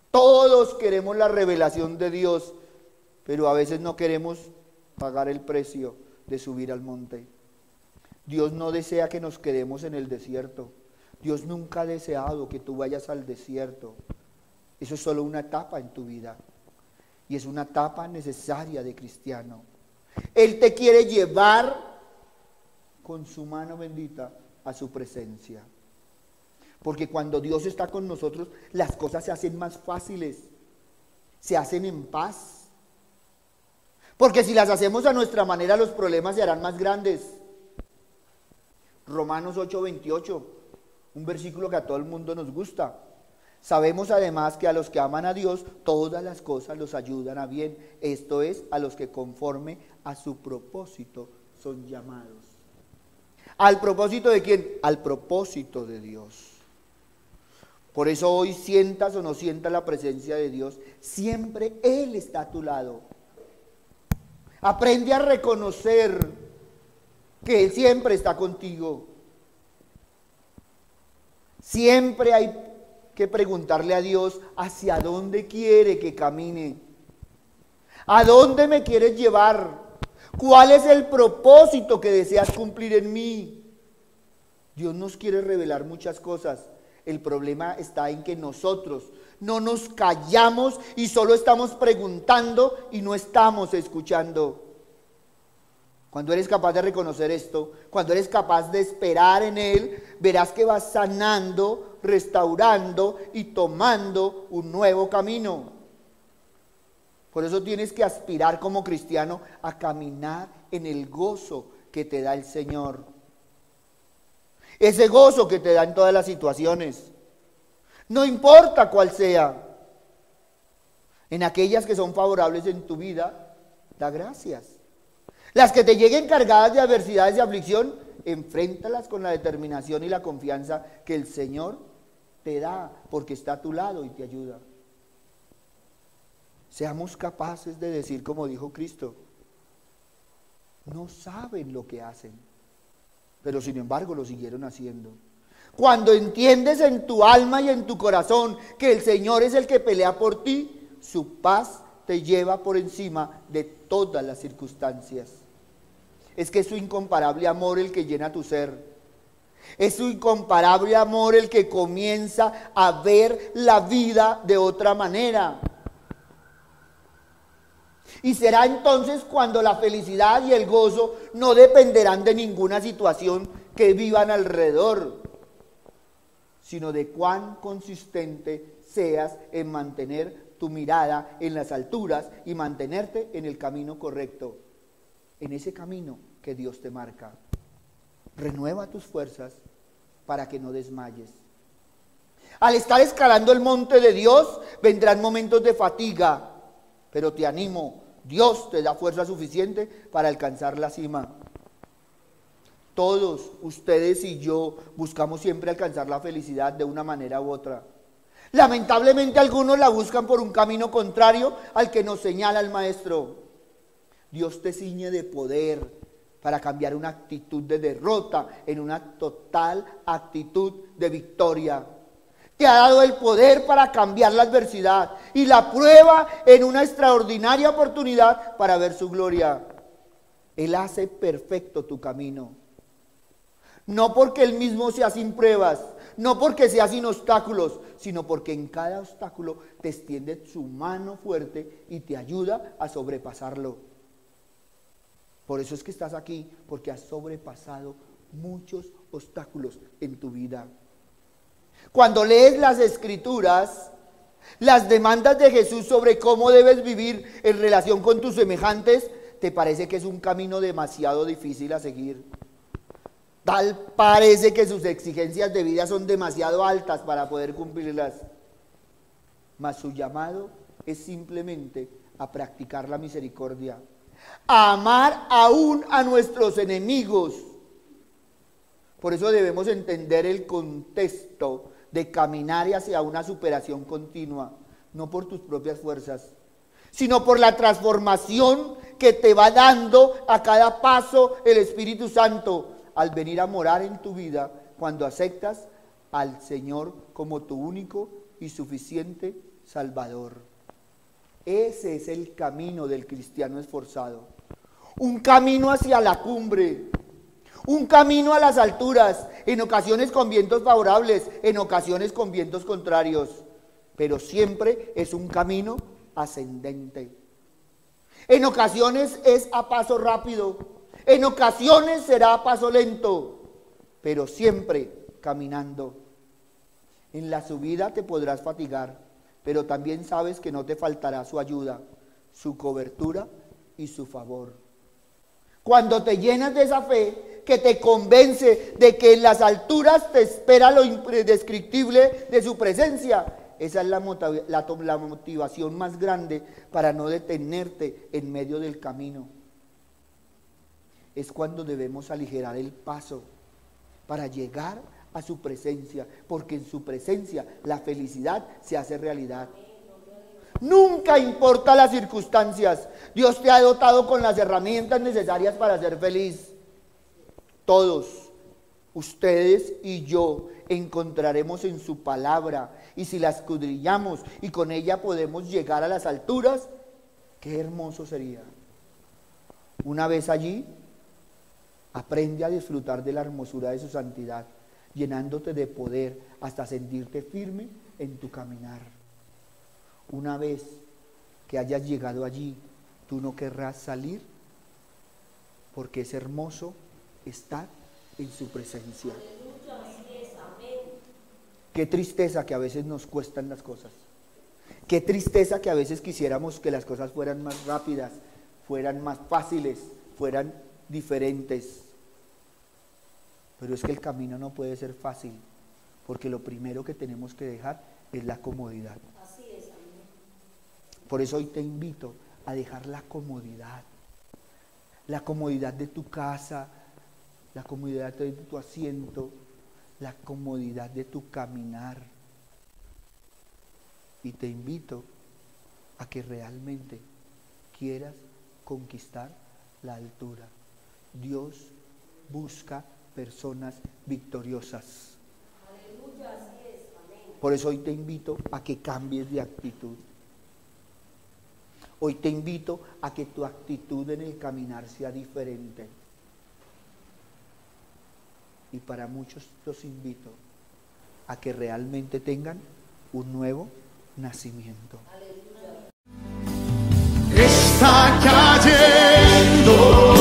Todos queremos la revelación de Dios, pero a veces no queremos pagar el precio de subir al monte. Dios no desea que nos quedemos en el desierto. Dios nunca ha deseado que tú vayas al desierto. Eso es solo una etapa en tu vida. Y es una etapa necesaria de cristiano. Él te quiere llevar con su mano bendita a su presencia. Porque cuando Dios está con nosotros, las cosas se hacen más fáciles. Se hacen en paz. Porque si las hacemos a nuestra manera, los problemas se harán más grandes. Romanos 8:28, un versículo que a todo el mundo nos gusta. Sabemos además que a los que aman a Dios, todas las cosas los ayudan a bien. Esto es, a los que conforme a su propósito son llamados. ¿Al propósito de quién? Al propósito de Dios. Por eso hoy, sientas o no sientas la presencia de Dios, siempre Él está a tu lado. Aprende a reconocer que Él siempre está contigo. Siempre hay que preguntarle a Dios hacia dónde quiere que camine. ¿A dónde me quieres llevar? ¿Cuál es el propósito que deseas cumplir en mí? Dios nos quiere revelar muchas cosas. El problema está en que nosotros no nos callamos y solo estamos preguntando y no estamos escuchando. Cuando eres capaz de reconocer esto, cuando eres capaz de esperar en Él, verás que vas sanando, restaurando y tomando un nuevo camino. Por eso tienes que aspirar como cristiano a caminar en el gozo que te da el Señor. Ese gozo que te da en todas las situaciones. No importa cuál sea. En aquellas que son favorables en tu vida, da gracias. Las que te lleguen cargadas de adversidades y aflicción, enfréntalas con la determinación y la confianza que el Señor te da, porque está a tu lado y te ayuda. Seamos capaces de decir como dijo Cristo, no saben lo que hacen, pero sin embargo lo siguieron haciendo. Cuando entiendes en tu alma y en tu corazón que el Señor es el que pelea por ti, su paz te lleva por encima de todas las circunstancias. Es que es su incomparable amor el que llena tu ser. Es su incomparable amor el que comienza a ver la vida de otra manera. Y será entonces cuando la felicidad y el gozo no dependerán de ninguna situación que vivan alrededor, sino de cuán consistente seas en mantener tu mirada en las alturas y mantenerte en el camino correcto, en ese camino que Dios te marca. Renueva tus fuerzas para que no desmayes. Al estar escalando el monte de Dios, vendrán momentos de fatiga, pero te animo, Dios te da fuerza suficiente para alcanzar la cima. Todos, ustedes y yo, buscamos siempre alcanzar la felicidad de una manera u otra. Lamentablemente algunos la buscan por un camino contrario al que nos señala el Maestro. Dios te ciñe de poder para cambiar una actitud de derrota en una total actitud de victoria. Te ha dado el poder para cambiar la adversidad y la prueba en una extraordinaria oportunidad para ver su gloria. Él hace perfecto tu camino. No porque Él mismo sea sin pruebas, no porque sea sin obstáculos, sino porque en cada obstáculo te extiende su mano fuerte y te ayuda a sobrepasarlo. Por eso es que estás aquí, porque has sobrepasado muchos obstáculos en tu vida. Cuando lees las Escrituras, las demandas de Jesús sobre cómo debes vivir en relación con tus semejantes, te parece que es un camino demasiado difícil a seguir. Tal parece que sus exigencias de vida son demasiado altas para poder cumplirlas. Mas su llamado es simplemente a practicar la misericordia, a amar aún a nuestros enemigos. Por eso debemos entender el contexto de caminar hacia una superación continua, no por tus propias fuerzas, sino por la transformación que te va dando a cada paso el Espíritu Santo al venir a morar en tu vida cuando aceptas al Señor como tu único y suficiente Salvador. Ese es el camino del cristiano esforzado, un camino hacia la cumbre, un camino a las alturas, en ocasiones con vientos favorables, en ocasiones con vientos contrarios, pero siempre es un camino ascendente. En ocasiones es a paso rápido, en ocasiones será a paso lento, pero siempre caminando. En la subida te podrás fatigar, pero también sabes que no te faltará su ayuda, su cobertura y su favor. Cuando te llenas de esa fe que te convence de que en las alturas te espera lo indescriptible de su presencia, esa es la motivación más grande para no detenerte en medio del camino. Es cuando debemos aligerar el paso para llegar a su presencia, porque en su presencia la felicidad se hace realidad. Nunca importa las circunstancias, Dios te ha dotado con las herramientas necesarias para ser feliz. Todos, ustedes y yo, encontraremos en su palabra, y si la escudriñamos y con ella podemos llegar a las alturas, qué hermoso sería. Una vez allí, aprende a disfrutar de la hermosura de su santidad, llenándote de poder hasta sentirte firme en tu caminar. Una vez que hayas llegado allí, tú no querrás salir, porque es hermoso estar en su presencia. Qué tristeza que a veces nos cuestan las cosas. Qué tristeza que a veces quisiéramos que las cosas fueran más rápidas, fueran más fáciles, fueran diferentes. Pero es que el camino no puede ser fácil, porque lo primero que tenemos que dejar es la comodidad. Así es, amén. Por eso hoy te invito a dejar la comodidad de tu casa, la comodidad de tu asiento, la comodidad de tu caminar. Y te invito a que realmente quieras conquistar la altura. Dios busca personas victoriosas. Aleluya, así es, amén. Por eso hoy te invito a que cambies de actitud. Hoy te invito a que tu actitud en el caminar sea diferente. Y para muchos los invito a que realmente tengan un nuevo nacimiento. Está cayendo